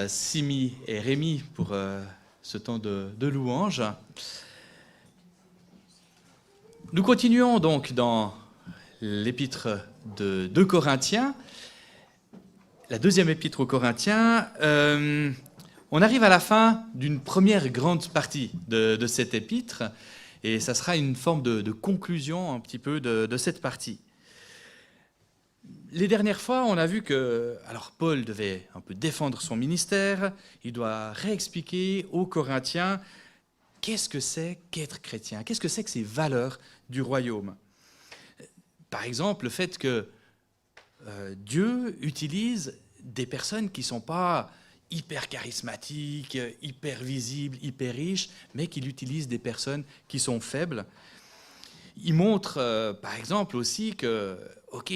Simi et Rémi pour ce temps de louange. Nous continuons donc dans l'épître de 2 Corinthiens, la deuxième épître aux Corinthiens. On arrive à la fin d'une première grande partie de cette épître et ça sera une forme de conclusion un petit peu de cette partie. Les dernières fois, on a vu que Paul devait un peu défendre son ministère, il doit réexpliquer aux Corinthiens qu'est-ce que c'est qu'être chrétien, qu'est-ce que c'est que ces valeurs du royaume. Par exemple, le fait que Dieu utilise des personnes qui ne sont pas hyper charismatiques, hyper visibles, hyper riches, mais qu'il utilise des personnes qui sont faibles. Il montre, par exemple, aussi que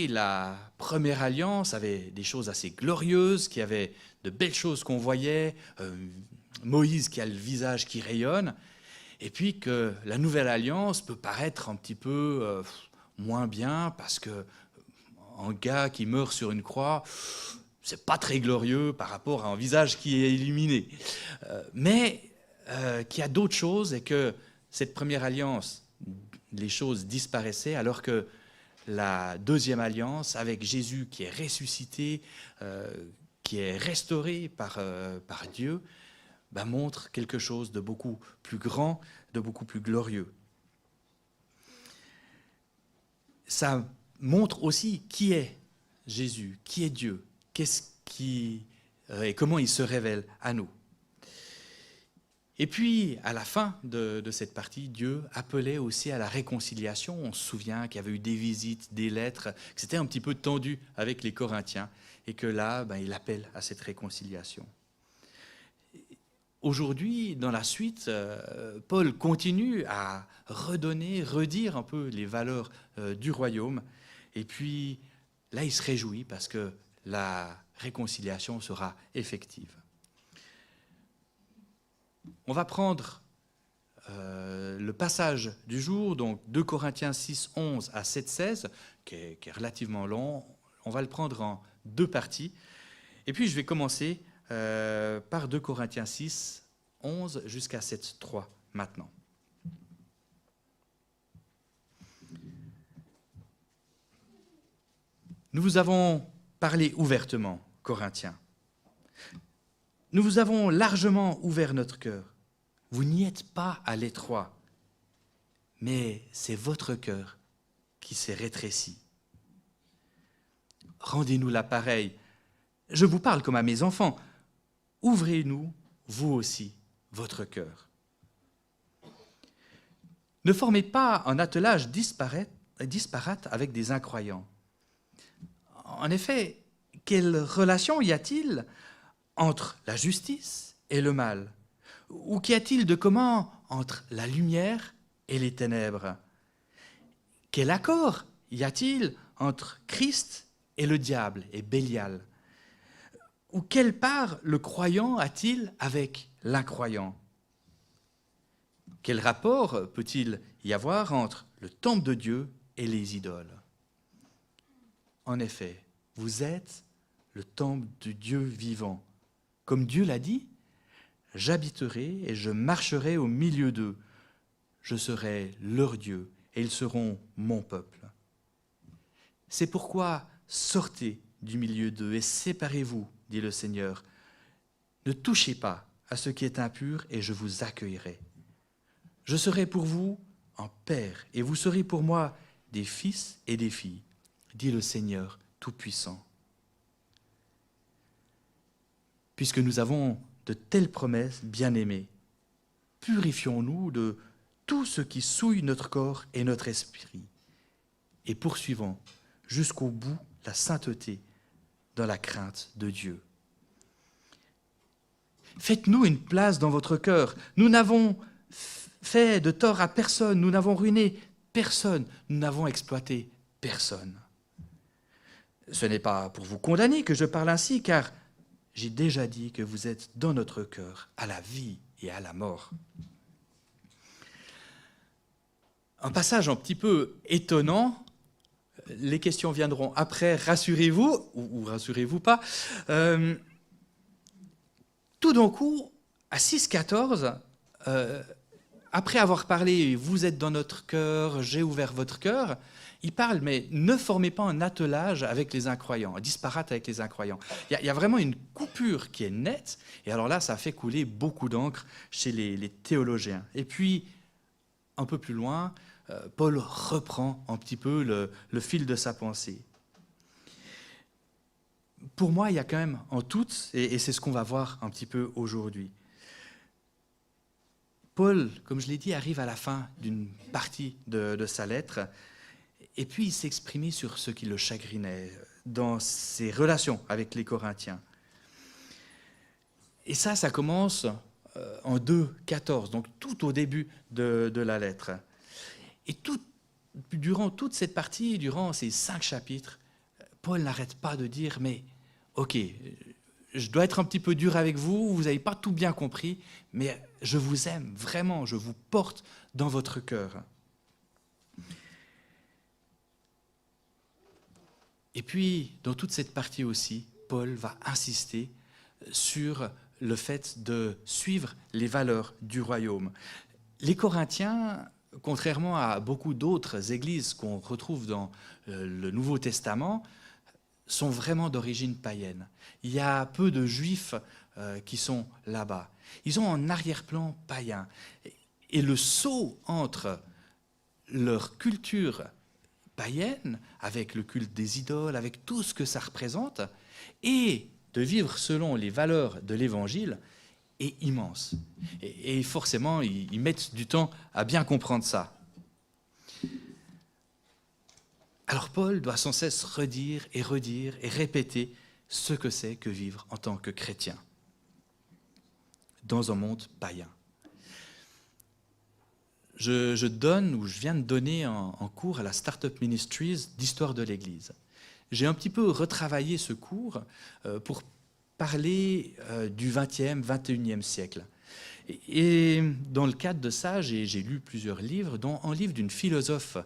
la première alliance avait des choses assez glorieuses, qu'il y avait de belles choses qu'on voyait, Moïse qui a le visage qui rayonne, et puis que la nouvelle alliance peut paraître un petit peu moins bien, parce que un gars qui meurt sur une croix, c'est pas très glorieux par rapport à un visage qui est illuminé. Mais qu'il y a d'autres choses, et que cette première alliance, les choses disparaissaient, alors que la deuxième alliance, avec Jésus qui est ressuscité, qui est restauré par Dieu, montre quelque chose de beaucoup plus grand, de beaucoup plus glorieux. Ça montre aussi qui est Jésus, qui est Dieu, et comment il se révèle à nous. Et puis, à la fin de cette partie, Dieu appelait aussi à la réconciliation. On se souvient qu'il y avait eu des visites, des lettres, que c'était un petit peu tendu avec les Corinthiens, et que là, il appelle à cette réconciliation. Aujourd'hui, dans la suite, Paul continue à redire un peu les valeurs du royaume, et puis là, il se réjouit parce que la réconciliation sera effective. On va prendre le passage du jour, donc 2 Corinthiens 6, 11 à 7, 16, qui est relativement long. On va le prendre en 2 parties. Et puis je vais commencer par 2 Corinthiens 6, 11 jusqu'à 7, 3 maintenant. Nous vous avons parlé ouvertement, Corinthiens. Nous vous avons largement ouvert notre cœur. Vous n'y êtes pas à l'étroit, mais c'est votre cœur qui s'est rétréci. Rendez-nous l'appareil. Je vous parle comme à mes enfants. Ouvrez-nous, vous aussi, votre cœur. Ne formez pas un attelage disparate avec des incroyants. En effet, quelle relation y a-t-il entre la justice et le mal? Ou qu'y a-t-il de commun entre la lumière et les ténèbres? Quel accord y a-t-il entre Christ et le diable et Bélial? Ou quelle part le croyant a-t-il avec l'incroyant? Quel rapport peut-il y avoir entre le temple de Dieu et les idoles? En effet, vous êtes le temple du Dieu vivant. Comme Dieu l'a dit, j'habiterai et je marcherai au milieu d'eux. Je serai leur Dieu et ils seront mon peuple. C'est pourquoi sortez du milieu d'eux et séparez-vous, dit le Seigneur. Ne touchez pas à ce qui est impur et je vous accueillerai. Je serai pour vous un père et vous serez pour moi des fils et des filles, dit le Seigneur Tout-Puissant. Puisque nous avons de telles promesses, bien-aimés, purifions-nous de tout ce qui souille notre corps et notre esprit, et poursuivons jusqu'au bout la sainteté dans la crainte de Dieu. Faites-nous une place dans votre cœur. Nous n'avons fait de tort à personne, nous n'avons ruiné personne, nous n'avons exploité personne. Ce n'est pas pour vous condamner que je parle ainsi, car j'ai déjà dit que vous êtes dans notre cœur, à la vie et à la mort. Un passage un petit peu étonnant, Les questions viendront après, rassurez-vous, ou rassurez-vous pas. Tout d'un coup, à 6,14, après avoir parlé « vous êtes dans notre cœur, j'ai ouvert votre cœur », il parle « mais ne formez pas un attelage avec les incroyants, un disparate avec les incroyants ». Il y a vraiment une coupure qui est nette, et alors là, ça fait couler beaucoup d'encre chez les théologiens. Et puis, un peu plus loin, Paul reprend un petit peu le fil de sa pensée. Pour moi, il y a quand même en tout, et c'est ce qu'on va voir un petit peu aujourd'hui. Paul, comme je l'ai dit, arrive à la fin d'une partie de sa lettre, et puis il s'est exprimé sur ce qui le chagrinait dans ses relations avec les Corinthiens. Et ça commence en 2,14, donc tout au début de la lettre. Et durant toute cette partie, durant ces 5 chapitres, Paul n'arrête pas de dire « mais ok, je dois être un petit peu dur avec vous, vous n'avez pas tout bien compris, mais je vous aime vraiment, je vous porte dans votre cœur. » Et puis, dans toute cette partie aussi, Paul va insister sur le fait de suivre les valeurs du royaume. Les Corinthiens, contrairement à beaucoup d'autres églises qu'on retrouve dans le Nouveau Testament, sont vraiment d'origine païenne. Il y a peu de juifs qui sont là-bas. Ils ont un arrière-plan païen. Et le saut entre leur culture païenne, avec le culte des idoles, avec tout ce que ça représente, et de vivre selon les valeurs de l'Évangile, est immense. Et forcément, ils mettent du temps à bien comprendre ça. Alors Paul doit sans cesse redire et répéter ce que c'est que vivre en tant que chrétien dans un monde païen. Je donne, ou je viens de donner en cours à la Startup Ministries d'histoire de l'Église. J'ai un petit peu retravaillé ce cours pour parler du XXe, XXIe siècle. Et dans le cadre de ça, j'ai lu plusieurs livres, dont un livre d'une philosophe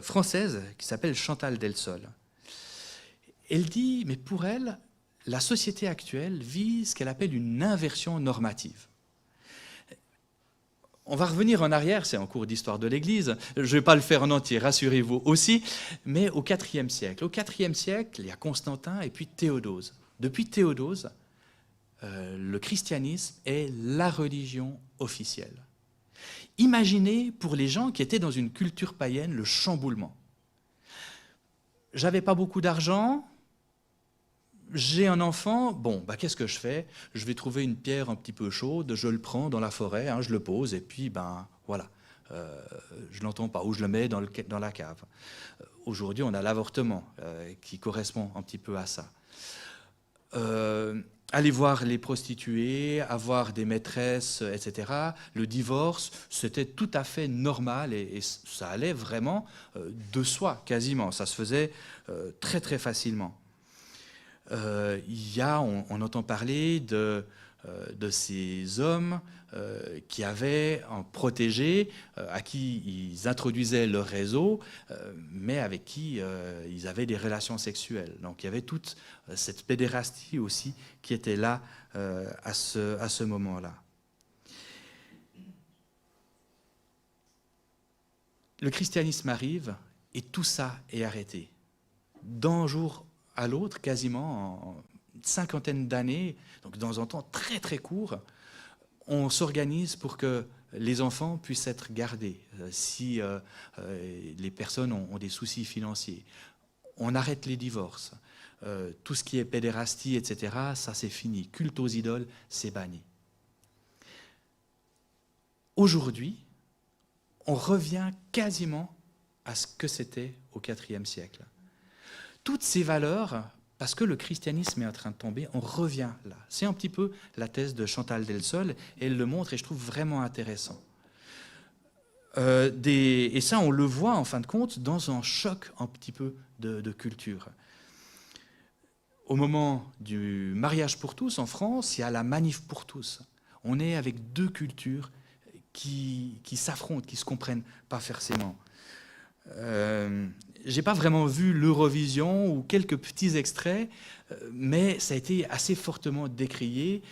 française qui s'appelle Chantal Delsol. Elle dit, mais pour elle, la société actuelle vit ce qu'elle appelle une inversion normative. On va revenir en arrière, c'est en cours d'histoire de l'Église, je ne vais pas le faire en entier, rassurez-vous aussi, mais au IVe siècle. Au IVe siècle, il y a Constantin et puis Théodose. Depuis Théodose, le christianisme est la religion officielle. Imaginez pour les gens qui étaient dans une culture païenne le chamboulement. J'avais pas beaucoup d'argent, j'ai un enfant, bon, qu'est-ce que je fais? Je vais trouver une pierre un petit peu chaude, je le prends dans la forêt, je le pose, et puis, voilà, je l'entends pas, ou je le mets dans la cave. Aujourd'hui, on a l'avortement qui correspond un petit peu à ça. Aller voir les prostituées, avoir des maîtresses, etc. Le divorce, c'était tout à fait normal et ça allait vraiment de soi, quasiment. Ça se faisait très, très facilement. On entend parler de ces hommes qui avaient un protégé à qui ils introduisaient leur réseau, mais avec qui ils avaient des relations sexuelles. Donc il y avait toute cette pédérastie aussi qui était là à ce moment-là. Le christianisme arrive et tout ça est arrêté. D'un jour à l'autre, quasiment en une cinquantaine d'années, donc dans un temps très très court, on s'organise pour que les enfants puissent être gardés si les personnes ont des soucis financiers. On arrête les divorces. Tout ce qui est pédérastie, etc., ça c'est fini. Culte aux idoles, c'est banni. Aujourd'hui, on revient quasiment à ce que c'était au IVe siècle. Toutes ces valeurs, parce que le christianisme est en train de tomber, on revient là. C'est un petit peu la thèse de Chantal Delsol, et elle le montre, et je trouve vraiment intéressant. Et ça, on le voit, en fin de compte, dans un choc un petit peu de culture. Au moment du mariage pour tous, en France, il y a la manif pour tous. On est avec deux cultures qui s'affrontent, qui ne se comprennent pas forcément. J'ai pas vraiment vu l'Eurovision ou quelques petits extraits, mais ça a été assez fortement décrié.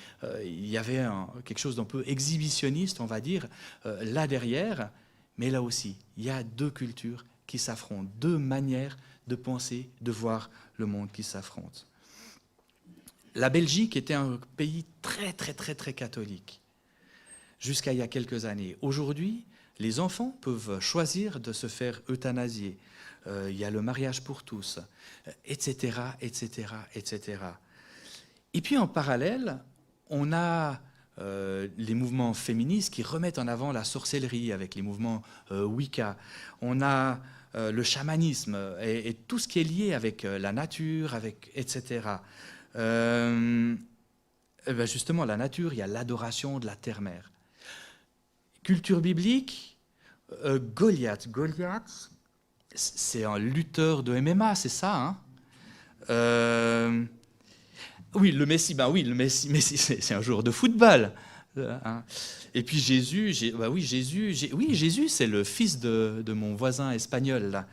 Il y avait quelque chose d'un peu exhibitionniste, on va dire, là derrière. Mais là aussi, il y a deux cultures qui s'affrontent, deux manières de penser, de voir le monde qui s'affrontent. La Belgique était un pays très, très, très, très catholique, jusqu'à il y a quelques années. Aujourd'hui, les enfants peuvent choisir de se faire euthanasier. Il y a le mariage pour tous, etc., etc., etc. Et puis en parallèle, on a les mouvements féministes qui remettent en avant la sorcellerie avec les mouvements Wicca. On a le chamanisme et tout ce qui est lié avec la nature, avec, etc. Ben justement, la nature, il y a l'adoration de la terre-mère. Culture biblique, Goliath. Goliath, c'est un lutteur de MMA, c'est ça, hein? Oui, le Messie, ben oui, le Messie c'est un joueur de football. Hein. Et puis Jésus, bah oui, Jésus, c'est le fils de mon voisin espagnol. Là.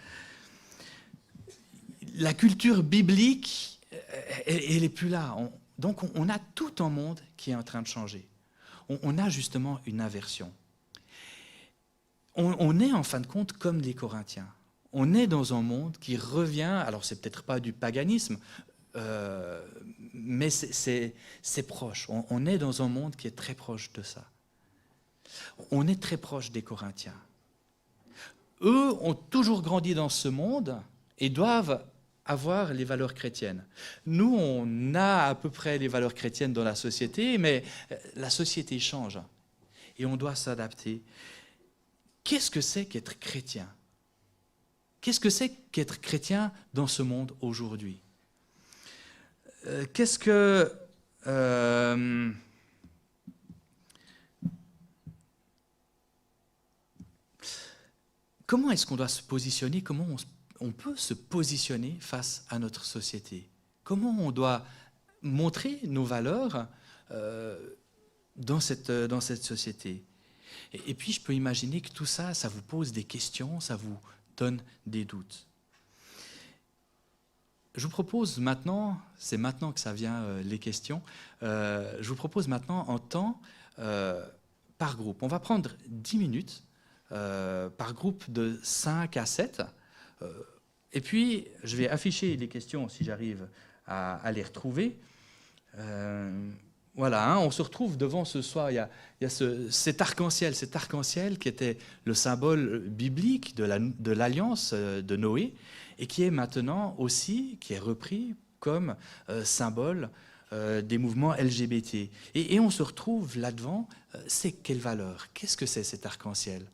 La culture biblique, elle n'est plus là. Donc on a tout un monde qui est en train de changer. On a justement une inversion. On est en fin de compte comme les Corinthiens. On est dans un monde qui revient, alors c'est peut-être pas du paganisme, mais c'est proche. On est dans un monde qui est très proche de ça. On est très proche des Corinthiens. Eux ont toujours grandi dans ce monde et doivent avoir les valeurs chrétiennes. Nous, on a à peu près les valeurs chrétiennes dans la société, mais la société change et on doit s'adapter. Qu'est-ce que c'est qu'être chrétien? Qu'est-ce que c'est qu'être chrétien dans ce monde aujourd'hui? Qu'est-ce que... comment est-ce qu'on doit se positionner? Comment on peut se positionner face à notre société? Comment on doit montrer nos valeurs dans cette société? Et puis, je peux imaginer que tout ça, ça vous pose des questions, ça vous donne des doutes. Je vous propose maintenant, c'est maintenant que ça vient les questions, je vous propose maintenant en temps par groupe. On va prendre 10 minutes par groupe de 5 à 7. Et puis, je vais afficher les questions si j'arrive à les retrouver. Voilà, hein, on se retrouve devant ce soir, il y a cet arc-en-ciel qui était le symbole biblique de l'alliance de Noé, et qui est maintenant aussi, qui est repris comme symbole des mouvements LGBT. Et on se retrouve là-devant, c'est quelle valeur? Qu'est-ce que c'est cet arc-en-ciel?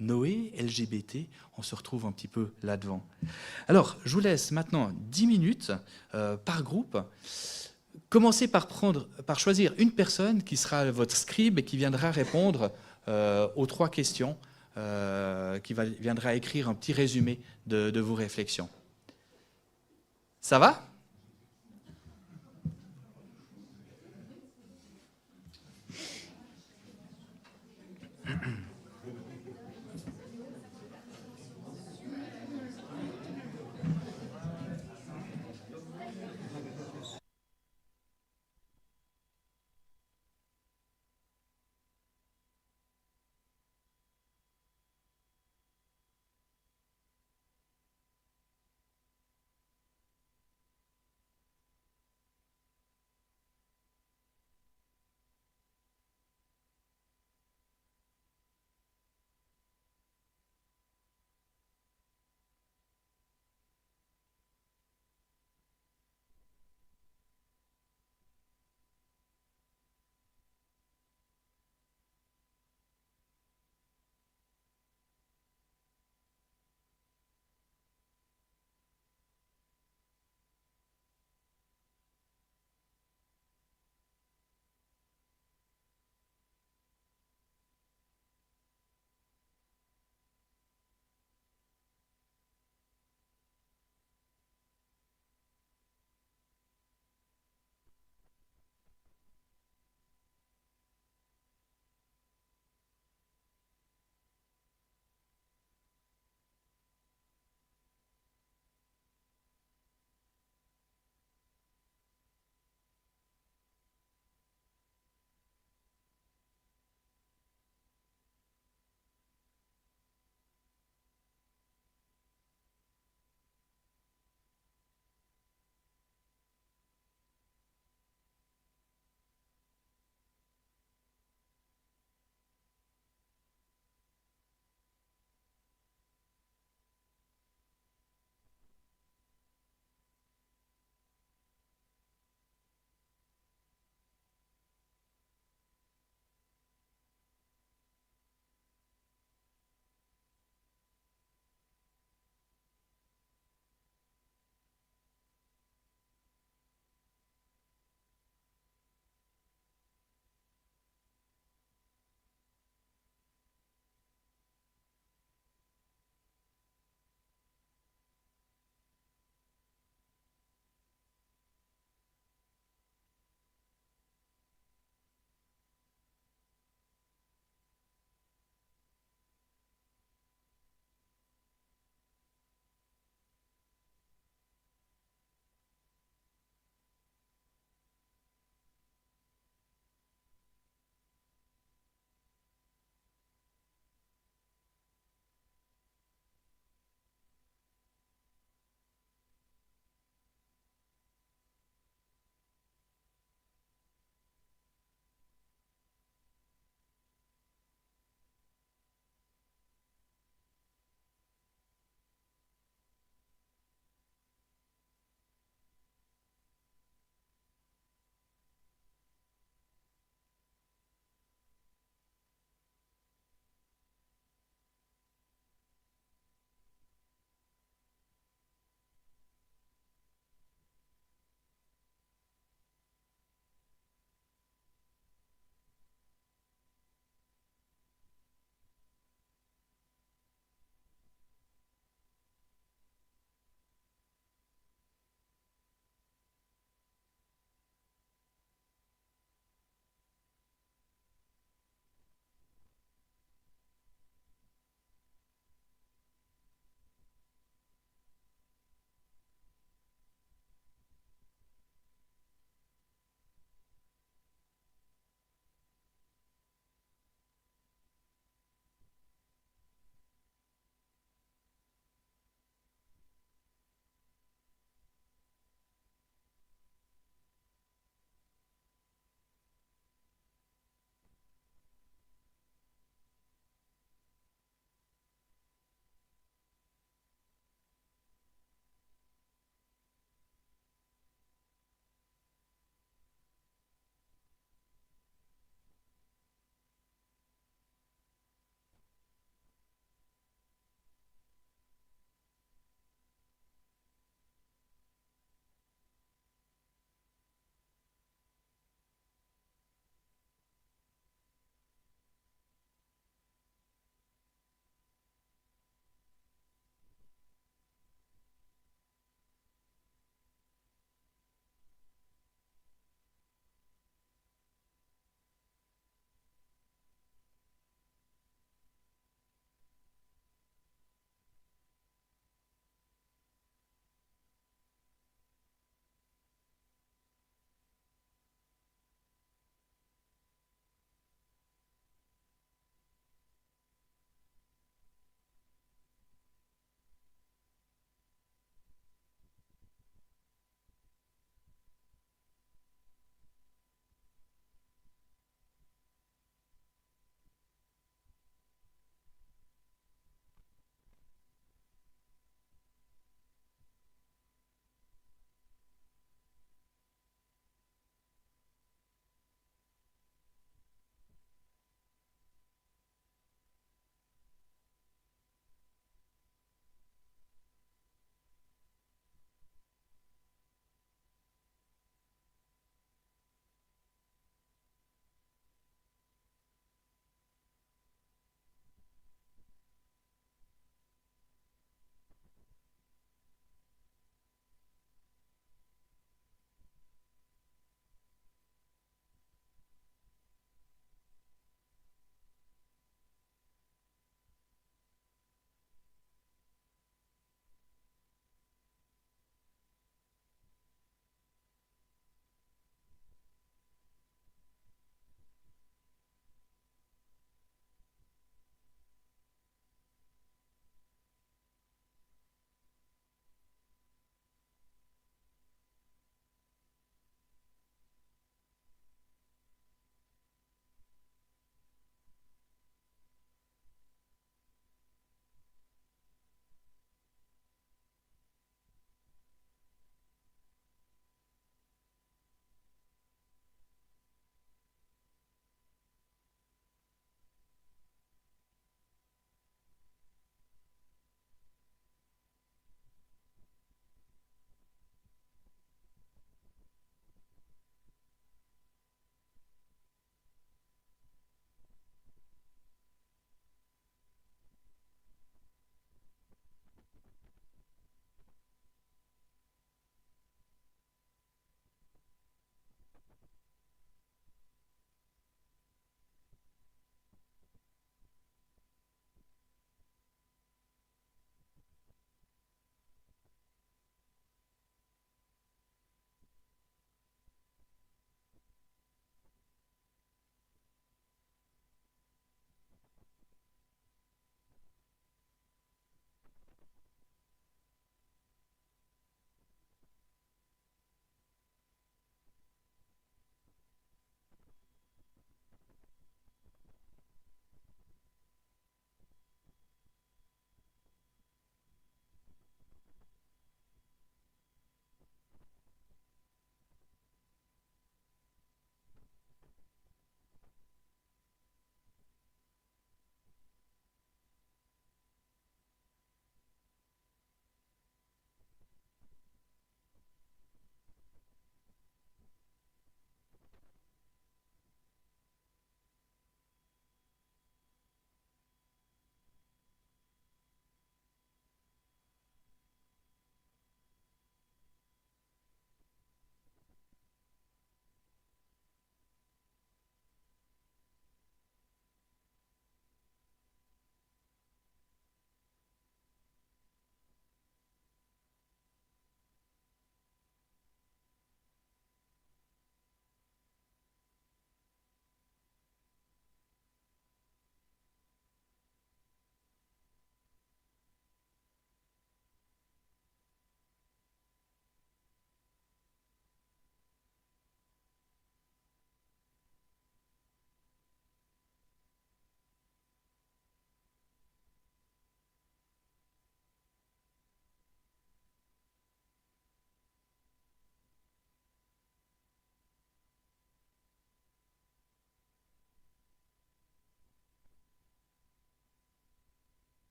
Noé, LGBT, on se retrouve un petit peu là-devant. Alors, je vous laisse maintenant 10 minutes par groupe. Commencez par choisir une personne qui sera votre scribe et qui viendra répondre aux 3 questions, viendra écrire un petit résumé de vos réflexions. Ça va ?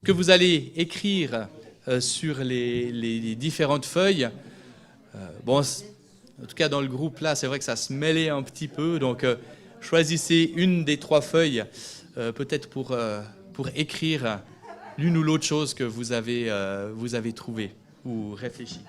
que vous allez écrire sur les différentes feuilles. Bon, en tout cas, dans le groupe, là, c'est vrai que ça se mêlait un petit peu. Donc, choisissez une des 3 feuilles, peut-être pour écrire l'une ou l'autre chose que vous avez trouvée ou réfléchi.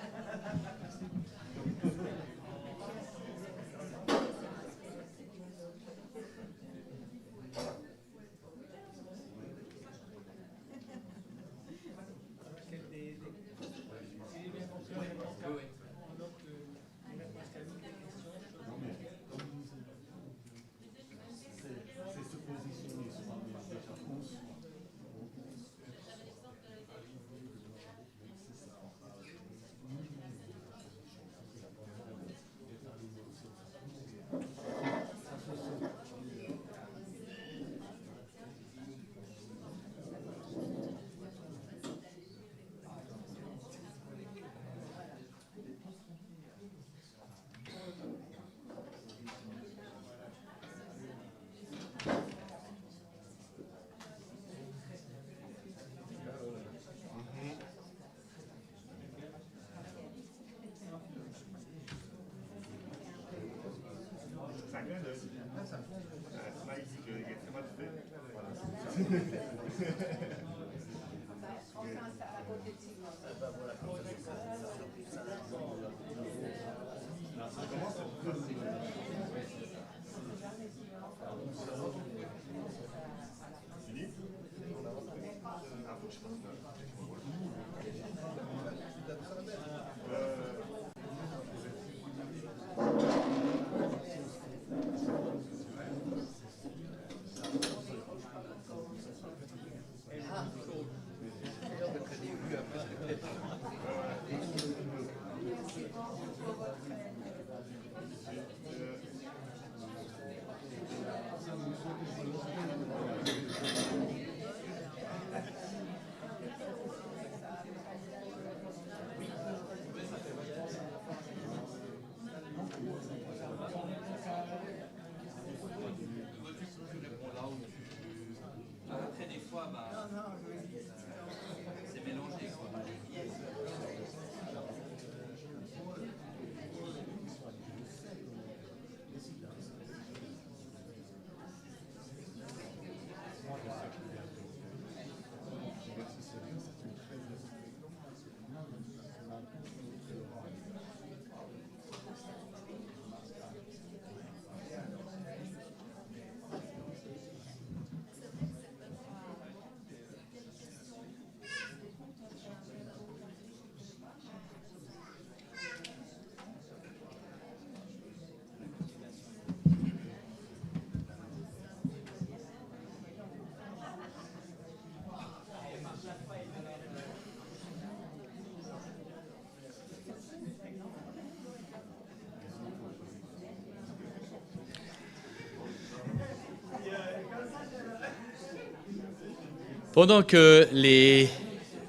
Pendant que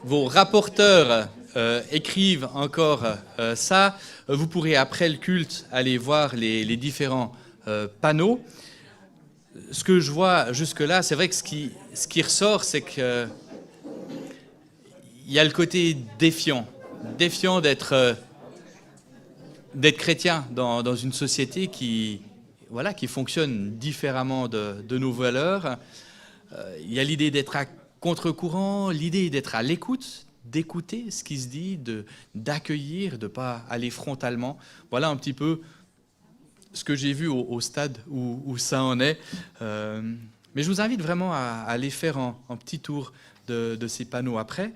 vos rapporteurs écrivent encore ça, vous pourrez après le culte aller voir les différents panneaux. Ce que je vois jusque-là, c'est vrai que ce qui ressort, c'est qu'il y a le côté défiant d'être chrétien dans une société qui fonctionne différemment de nos valeurs. Il y a l'idée d'être à contre-courant, l'idée d'être à l'écoute, d'écouter ce qui se dit, d'accueillir, de ne pas aller frontalement. Voilà un petit peu ce que j'ai vu au stade où ça en est. Mais je vous invite vraiment à aller faire un petit tour de ces panneaux après.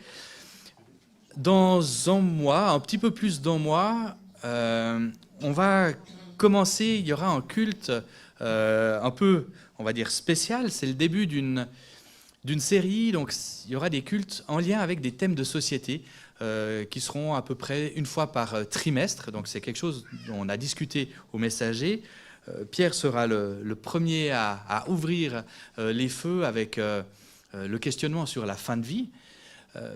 Dans un mois, un petit peu plus d'un mois, on va commencer, il y aura un culte un peu, on va dire, spécial. C'est le début d'une série, donc il y aura des cultes en lien avec des thèmes de société qui seront à peu près une fois par trimestre. Donc c'est quelque chose dont on a discuté au messager. Pierre sera le premier à ouvrir les feux avec le questionnement sur la fin de vie.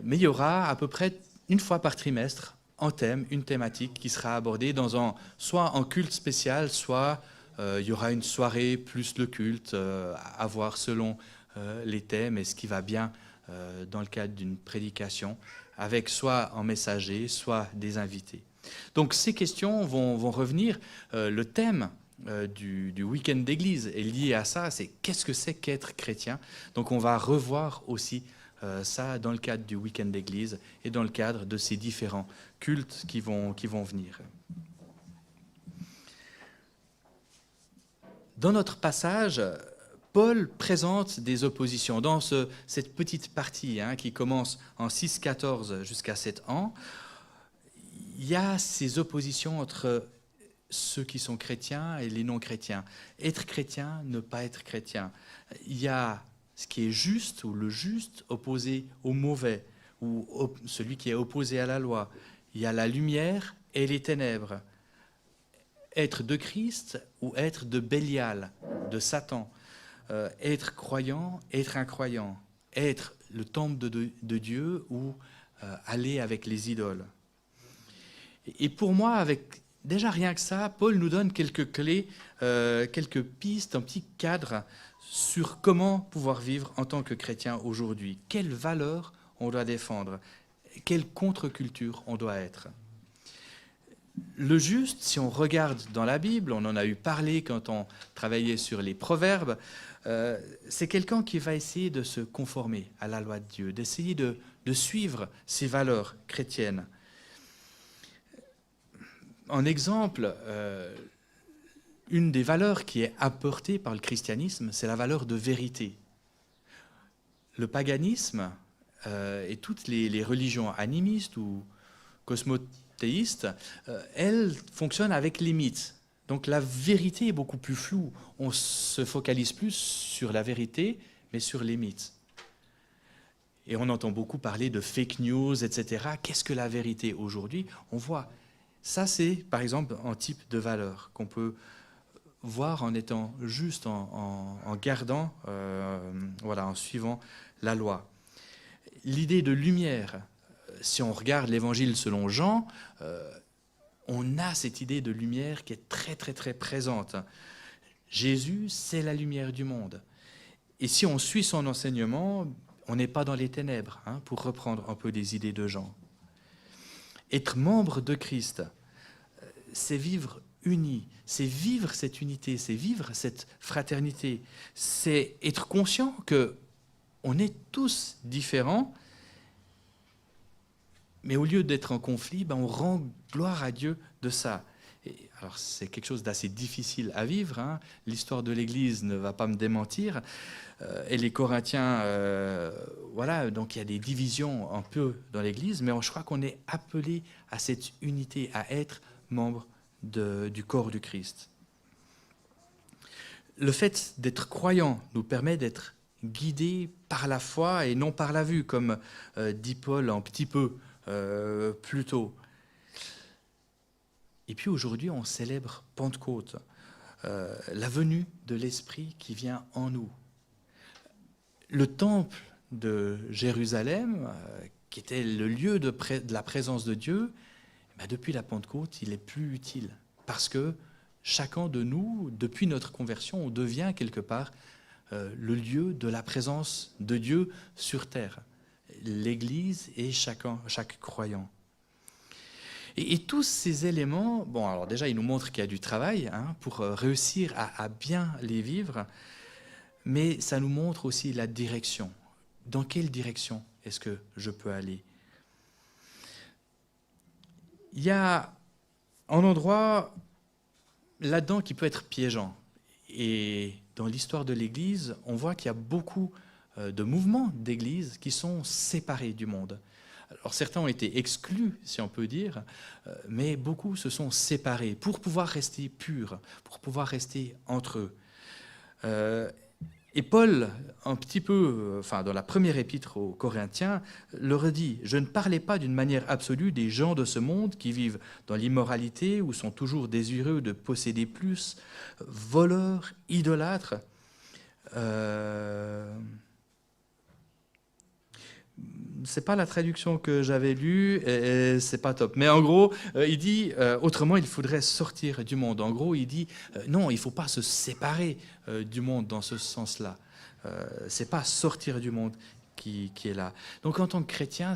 Mais il y aura à peu près une fois par trimestre un thème, une thématique qui sera abordée dans soit un culte spécial, soit il y aura une soirée plus le culte à voir selon les thèmes et ce qui va bien dans le cadre d'une prédication, avec soit un messager, soit des invités. Donc ces questions vont revenir. Le thème du week-end d'église est lié à ça, c'est qu'est-ce que c'est qu'être chrétien. Donc on va revoir aussi ça dans le cadre du week-end d'église et dans le cadre de ces différents cultes qui vont venir. Dans notre passage, Paul présente des oppositions. Dans cette petite partie qui commence en 6,14 jusqu'à 7 ans, il y a ces oppositions entre ceux qui sont chrétiens et les non-chrétiens. Être chrétien, ne pas être chrétien. Il y a ce qui est juste ou le juste opposé au mauvais, ou celui qui est opposé à la loi. Il y a la lumière et les ténèbres. Être de Christ ou être de Bélial, de Satan. Être croyant, être incroyant. Être le temple de Dieu ou aller avec les idoles. Et pour moi, avec déjà rien que ça, Paul nous donne quelques clés, quelques pistes, un petit cadre sur comment pouvoir vivre en tant que chrétien aujourd'hui. Quelles valeurs on doit défendre, quelle contre-culture on doit être. Le juste, si on regarde dans la Bible, on en a eu parlé quand on travaillait sur les proverbes, c'est quelqu'un qui va essayer de se conformer à la loi de Dieu, d'essayer de suivre ses valeurs chrétiennes. En exemple, une des valeurs qui est apportée par le christianisme, c'est la valeur de vérité. Le paganisme et toutes les religions animistes ou cosmothéistes, elles fonctionnent avec les mythes. Donc la vérité est beaucoup plus floue. On se focalise plus sur la vérité, mais sur les mythes. Et on entend beaucoup parler de fake news, etc. Qu'est-ce que la vérité aujourd'hui? On voit. Ça, c'est, par exemple, un type de valeur qu'on peut voir en étant juste, en gardant, en suivant la loi. L'idée de lumière, si on regarde l'Évangile selon Jean, on a cette idée de lumière qui est très, très, très présente. Jésus, c'est la lumière du monde. Et si on suit son enseignement, on n'est pas dans les ténèbres, pour reprendre un peu des idées de Jean. Être membre de Christ, c'est vivre unis, c'est vivre cette unité, c'est vivre cette fraternité, c'est être conscient qu'on est tous différents, mais au lieu d'être en conflit, on rend gloire à Dieu de ça. Et alors c'est quelque chose d'assez difficile à vivre, L'histoire de l'Église ne va pas me démentir, et les Corinthiens, donc il y a des divisions un peu dans l'Église, mais je crois qu'on est appelé à cette unité, à être membre du corps du Christ. Le fait d'être croyant nous permet d'être guidés par la foi et non par la vue, comme dit Paul un petit peu plus tôt. Et puis aujourd'hui, on célèbre Pentecôte, la venue de l'Esprit qui vient en nous. Le temple de Jérusalem, qui était le lieu de la présence de Dieu, depuis la Pentecôte, il est plus utile. Parce que chacun de nous, depuis notre conversion, on devient quelque part le lieu de la présence de Dieu sur terre. L'Église et chaque croyant. Et tous ces éléments, alors déjà, ils nous montrent qu'il y a du travail pour réussir à bien les vivre, mais ça nous montre aussi la direction. Dans quelle direction est-ce que je peux aller? Il y a un endroit là-dedans qui peut être piégeant. Et dans l'histoire de l'Église, on voit qu'il y a beaucoup de mouvements d'Église qui sont séparés du monde. Alors certains ont été exclus, si on peut dire, mais beaucoup se sont séparés pour pouvoir rester purs, pour pouvoir rester entre eux. Et Paul, un petit peu, dans la première épître aux Corinthiens, leur dit « Je ne parlais pas d'une manière absolue des gens de ce monde qui vivent dans l'immoralité ou sont toujours désireux de posséder plus, voleurs, idolâtres. » C'est pas la traduction que j'avais lue, et c'est pas top. Mais en gros, il dit, autrement, il faudrait sortir du monde. En gros, il dit, non, il faut pas se séparer du monde dans ce sens-là. C'est pas sortir du monde qui est là. Donc en tant que chrétien,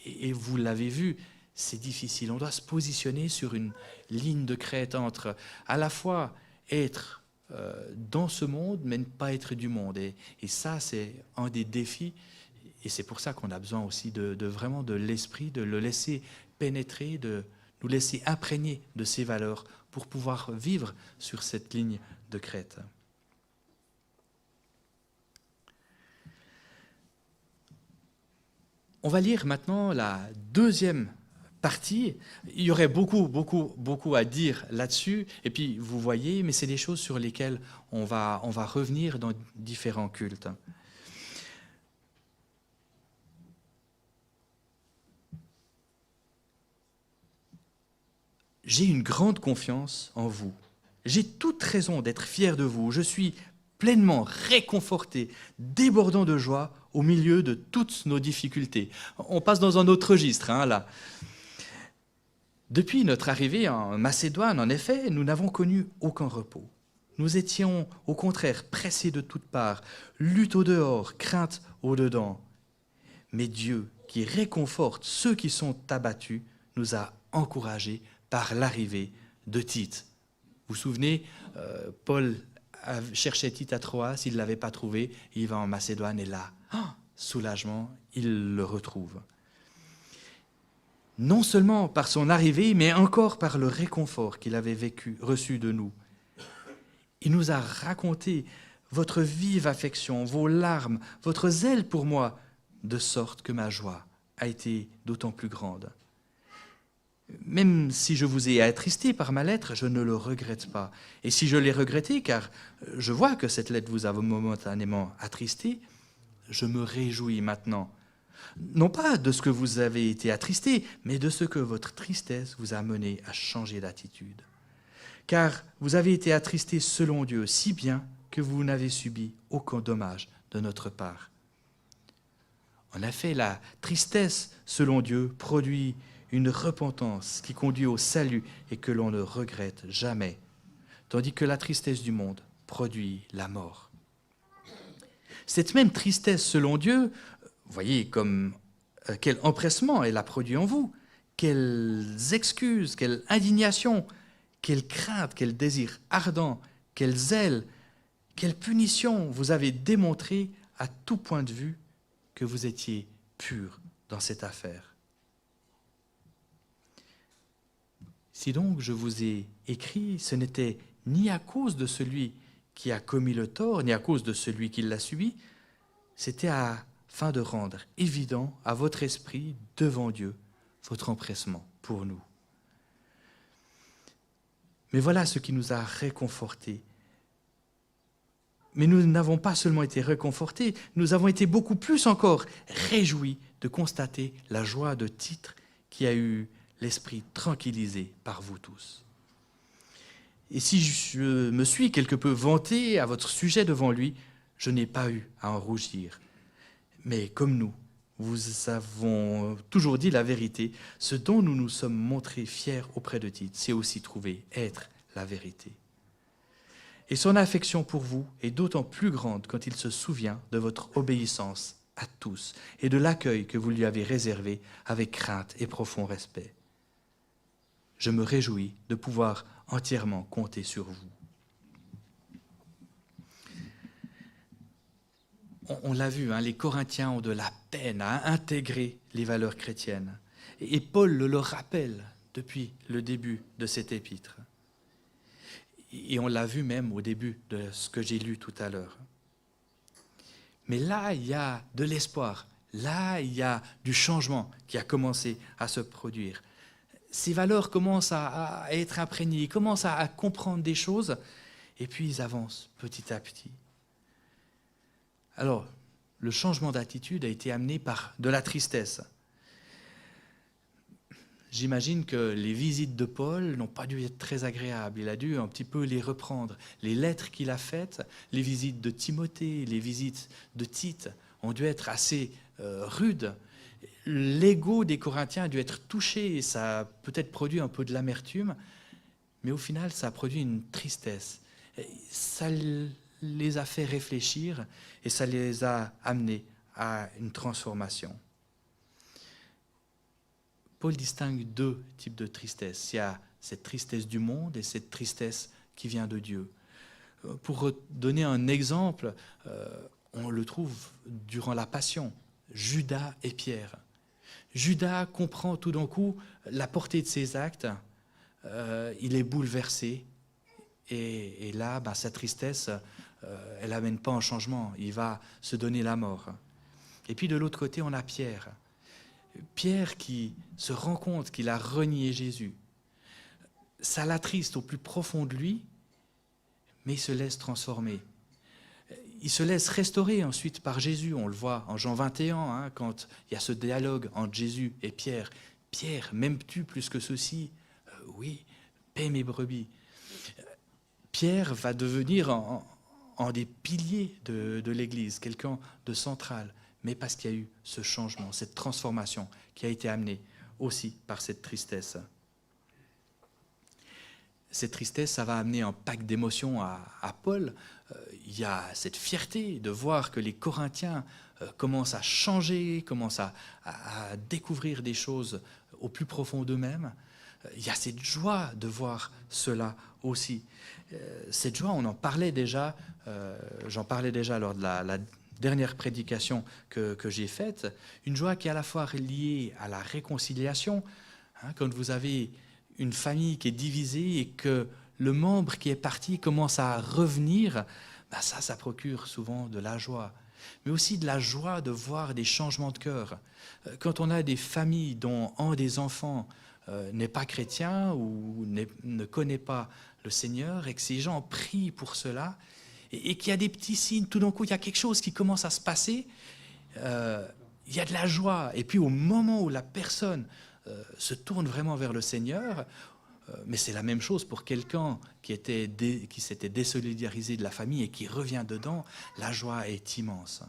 et vous l'avez vu, c'est difficile. On doit se positionner sur une ligne de crête entre à la fois être dans ce monde, mais ne pas être du monde. Et ça, c'est un des défis. Et c'est pour ça qu'on a besoin aussi de vraiment de l'esprit, de le laisser pénétrer, de nous laisser imprégner de ces valeurs pour pouvoir vivre sur cette ligne de crête. On va lire maintenant la deuxième partie. Il y aurait beaucoup à dire là-dessus. Et puis, vous voyez, mais c'est des choses sur lesquelles on va revenir dans différents cultes. J'ai une grande confiance en vous. J'ai toute raison d'être fier de vous. Je suis pleinement réconforté, débordant de joie au milieu de toutes nos difficultés. On passe dans un autre registre, là. Depuis notre arrivée en Macédoine, en effet, nous n'avons connu aucun repos. Nous étions au contraire pressés de toutes parts, lutte au dehors, crainte au dedans. Mais Dieu, qui réconforte ceux qui sont abattus, nous a encouragés par l'arrivée de Tite. Vous vous souvenez, Paul cherchait Tite à Troas, il ne l'avait pas trouvé, il va en Macédoine et là, soulagement, il le retrouve. Non seulement par son arrivée, mais encore par le réconfort qu'il avait reçu de nous. Il nous a raconté votre vive affection, vos larmes, votre zèle pour moi, de sorte que ma joie a été d'autant plus grande. Même si je vous ai attristé par ma lettre, je ne le regrette pas. Et si je l'ai regretté, car je vois que cette lettre vous a momentanément attristé, je me réjouis maintenant. Non pas de ce que vous avez été attristé, mais de ce que votre tristesse vous a mené à changer d'attitude. Car vous avez été attristé selon Dieu, si bien que vous n'avez subi aucun dommage de notre part. En effet, la tristesse selon Dieu produit une repentance qui conduit au salut et que l'on ne regrette jamais, tandis que la tristesse du monde produit la mort. Cette même tristesse selon Dieu, voyez quel empressement elle a produit en vous, quelles excuses, quelle indignation, quelle crainte, quel désir ardent, quel zèle, quelle punition vous avez démontré à tout point de vue que vous étiez pur dans cette affaire. Si donc je vous ai écrit, ce n'était ni à cause de celui qui a commis le tort, ni à cause de celui qui l'a subi, c'était afin de rendre évident à votre esprit devant Dieu votre empressement pour nous. Mais voilà ce qui nous a réconfortés. Mais nous n'avons pas seulement été réconfortés, nous avons été beaucoup plus encore réjouis de constater la joie de Tite qui a eu l'esprit tranquillisé par vous tous. Et si je me suis quelque peu vanté à votre sujet devant lui, je n'ai pas eu à en rougir. Mais comme nous, vous avons toujours dit la vérité, ce dont nous nous sommes montrés fiers auprès de Tite, c'est aussi trouver être la vérité. Et son affection pour vous est d'autant plus grande quand il se souvient de votre obéissance à tous et de l'accueil que vous lui avez réservé avec crainte et profond respect. Je me réjouis de pouvoir entièrement compter sur vous. On l'a vu, les Corinthiens ont de la peine à intégrer les valeurs chrétiennes. Et Paul le rappelle depuis le début de cet épître. Et on l'a vu même au début de ce que j'ai lu tout à l'heure. Mais là, il y a de l'espoir. Là, il y a du changement qui a commencé à se produire. Ces valeurs commencent à être imprégnées, ils commencent à comprendre des choses, et puis ils avancent petit à petit. Alors, le changement d'attitude a été amené par de la tristesse. J'imagine que les visites de Paul n'ont pas dû être très agréables. Il a dû un petit peu les reprendre. Les lettres qu'il a faites, les visites de Timothée, les visites de Tite ont dû être assez rudes. L'ego des Corinthiens a dû être touché et ça a peut-être produit un peu de l'amertume, mais au final, ça a produit une tristesse. Ça les a fait réfléchir et ça les a amenés à une transformation. Paul distingue deux types de tristesse. Il y a cette tristesse du monde et cette tristesse qui vient de Dieu. Pour donner un exemple, on le trouve durant la Passion, Judas et Pierre. Judas comprend tout d'un coup la portée de ses actes, il est bouleversé, et là, sa tristesse, elle n'amène pas un changement, il va se donner la mort. Et puis de l'autre côté, on a Pierre. Pierre qui se rend compte qu'il a renié Jésus. Ça l'attriste au plus profond de lui, mais il se laisse transformer. Il se laisse restaurer ensuite par Jésus. On le voit en Jean 21, quand il y a ce dialogue entre Jésus et Pierre. « Pierre, m'aimes-tu plus que ceci ?» Oui, paie mes brebis. Pierre va devenir en des piliers de l'Église, quelqu'un de central, mais parce qu'il y a eu ce changement, cette transformation qui a été amenée aussi par cette tristesse. Cette tristesse, ça va amener un pack d'émotions à Paul. Il y a cette fierté de voir que les Corinthiens commencent à changer, commencent à découvrir des choses au plus profond d'eux-mêmes. Il y a cette joie de voir cela aussi. Cette joie, on en parlait déjà, j'en parlais déjà lors de la dernière prédication que j'ai faite, une joie qui est à la fois liée à la réconciliation, quand vous avez une famille qui est divisée et que le membre qui est parti commence à revenir, ça procure souvent de la joie. Mais aussi de la joie de voir des changements de cœur. Quand on a des familles dont un des enfants n'est pas chrétien ou ne connaît pas le Seigneur et que ces gens prient pour cela et qu'il y a des petits signes, tout d'un coup il y a quelque chose qui commence à se passer, il y a de la joie. Et puis au moment où la personne se tourne vraiment vers le Seigneur, mais c'est la même chose pour quelqu'un qui s'était désolidarisé de la famille et qui revient dedans, la joie est immense.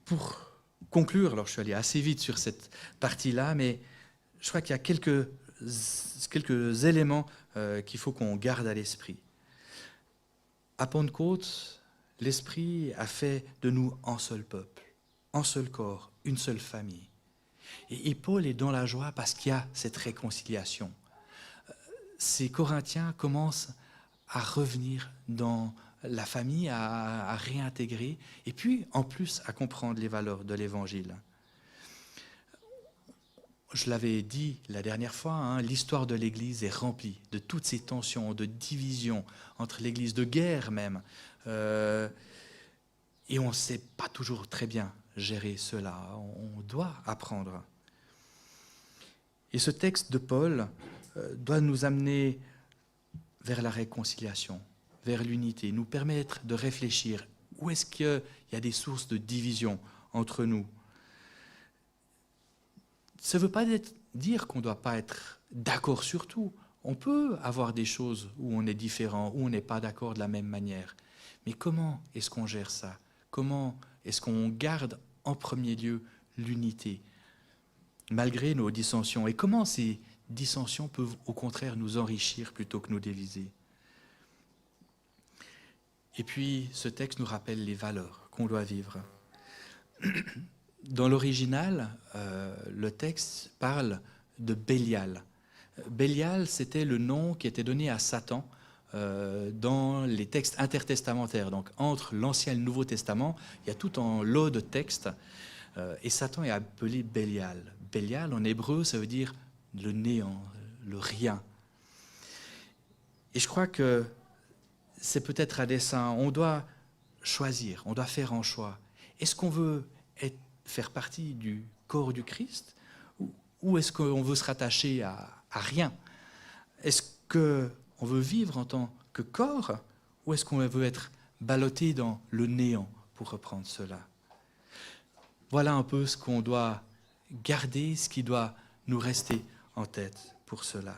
Pour conclure, alors je suis allé assez vite sur cette partie-là, mais je crois qu'il y a quelques éléments qu'il faut qu'on garde à l'esprit. À Pentecôte, l'Esprit a fait de nous un seul peuple, un seul corps, une seule famille. Et Paul est dans la joie parce qu'il y a cette réconciliation. Ces Corinthiens commencent à revenir dans la famille, à réintégrer, et puis en plus à comprendre les valeurs de l'Évangile. Je l'avais dit la dernière fois, l'histoire de l'Église est remplie de toutes ces tensions, de divisions entre l'Église, de guerre même. Et on ne sait pas toujours très bien gérer cela. On doit apprendre. Et ce texte de Paul doit nous amener vers la réconciliation, vers l'unité, nous permettre de réfléchir où est-ce qu'il y a des sources de division entre nous. Ça ne veut pas dire qu'on ne doit pas être d'accord sur tout. On peut avoir des choses où on est différent, où on n'est pas d'accord de la même manière. Mais comment est-ce qu'on gère ça ? Comment est-ce qu'on garde en premier lieu l'unité, malgré nos dissensions ? Et comment ces dissensions peuvent au contraire nous enrichir plutôt que nous diviser ? Et puis, ce texte nous rappelle les valeurs qu'on doit vivre. Dans l'original, le texte parle de Bélial. Bélial, c'était le nom qui était donné à Satan dans les textes intertestamentaires. Donc, entre l'Ancien et le Nouveau Testament, il y a tout un lot de textes. Et Satan est appelé Bélial. Bélial, en hébreu, ça veut dire le néant, le rien. Et je crois que c'est peut-être à dessein. On doit choisir, on doit faire un choix. Est-ce qu'on veut faire partie du corps du Christ ou est-ce qu'on veut se rattacher à rien ? Est-ce qu'on veut vivre en tant que corps ou est-ce qu'on veut être ballotté dans le néant, pour reprendre cela ? Voilà un peu ce qu'on doit garder, ce qui doit nous rester en tête pour cela.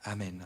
Amen.